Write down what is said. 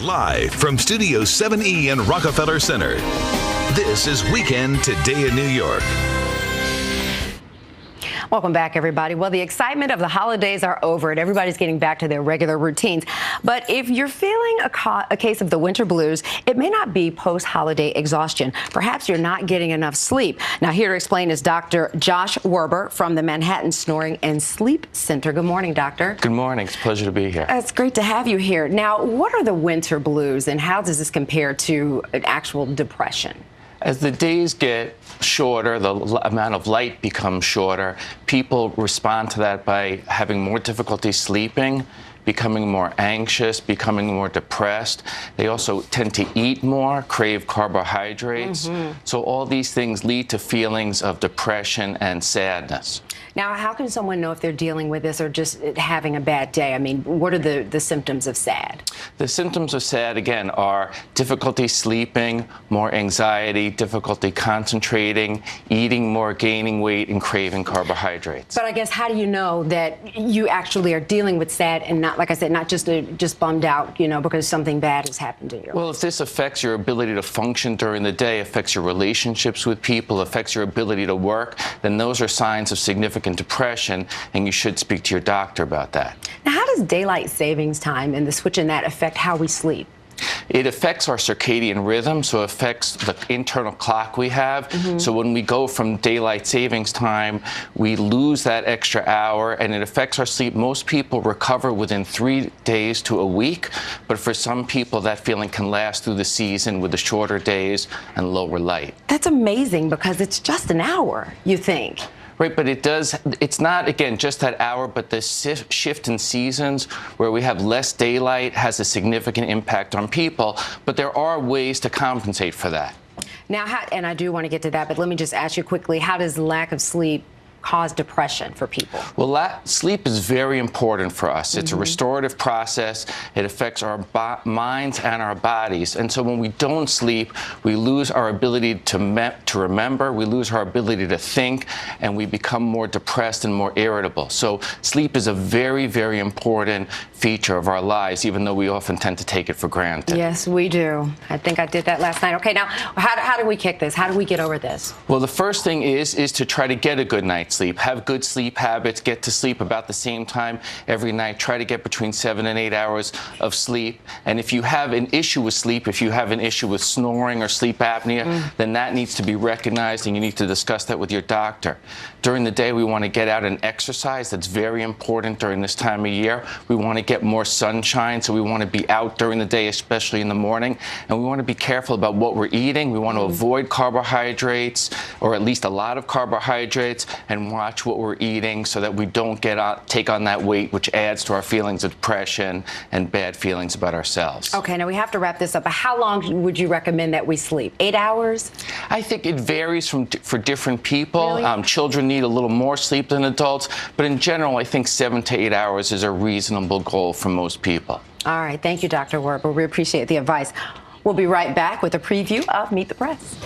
Live from Studio 7E in Rockefeller Center, this is Weekend Today in New York. Welcome back, everybody. Well, the excitement of the holidays are over and everybody's getting back to their regular routines. But if you're feeling a case of the winter blues, it may not be post-holiday exhaustion. Perhaps you're not getting enough sleep. Now, here to explain is Dr. Josh Werber from the Manhattan Snoring and Sleep Center. Good morning, doctor. Good morning. It's a pleasure to be here. It's great to have you here. Now, what are the winter blues and how does this compare to an actual depression? As the days get shorter, the amount of light becomes shorter. People respond to that by having more difficulty sleeping, becoming more anxious, becoming more depressed. They also tend to eat more, crave carbohydrates. So all these things lead to feelings of depression and sadness. Now, how can someone know if they're dealing with this or just having a bad day? I mean, what are the symptoms of SAD? The symptoms of SAD, again, are difficulty sleeping, more anxiety, difficulty concentrating, eating more, gaining weight, and craving carbohydrates. But I guess, how do you know that you actually are dealing with SAD and not, like I said, not just bummed out, you know, because something bad has happened to you? Well, if this affects your ability to function during the day, affects your relationships with people, affects your ability to work, then those are signs of significant depression, and you should speak to your doctor about that. Now, how does daylight savings time and the switch in that affect how we sleep? It affects our circadian rhythm, so it affects the internal clock we have. So when we go from daylight savings time, we lose that extra hour, and it affects our sleep. Most people recover within 3 days to a week, but for some people, that feeling can last through the season with the shorter days and lower light. That's amazing because it's just an hour, you think. Right, but it's not, again, just that hour, but the shift in seasons where we have less daylight has a significant impact on people, but there are ways to compensate for that. Now, and I do want to get to that, but let me just ask you quickly, how does lack of sleep cause depression for people? Well, sleep is very important for us. It's a restorative process. It affects our minds and our bodies. And so when we don't sleep, we lose our ability to remember, we lose our ability to think, and we become more depressed and more irritable. So sleep is a very, very important feature of our lives, even though we often tend to take it for granted. Yes, we do. I think I did that last night. Okay, now, how do we kick this? How do we get over this? Well, the first thing is to try to get a good night's sleep. Have good sleep habits. Get to sleep about the same time every night. Try to get between 7 and 8 hours of sleep. And if you have an issue with sleep, if you have an issue with snoring or sleep apnea, then that needs to be recognized, and you need to discuss that with your doctor. During the day, we want to get out and exercise. That's very important during this time of year. We want to get more sunshine, so we want to be out during the day, especially in the morning. And we want to be careful about what we're eating. We want to avoid carbohydrates, or at least a lot of carbohydrates, and watch what we're eating so that we don't take on that weight, which adds to our feelings of depression and bad feelings about ourselves. Okay, now we have to wrap this up. How long would you recommend that we sleep? 8 hours? I think it varies for different people. Really? Children need a little more sleep than adults, but in general, I think 7 to 8 hours is a reasonable goal for most people. All right, thank you, Dr. Werber. We appreciate the advice. We'll be right back with a preview of Meet the Press.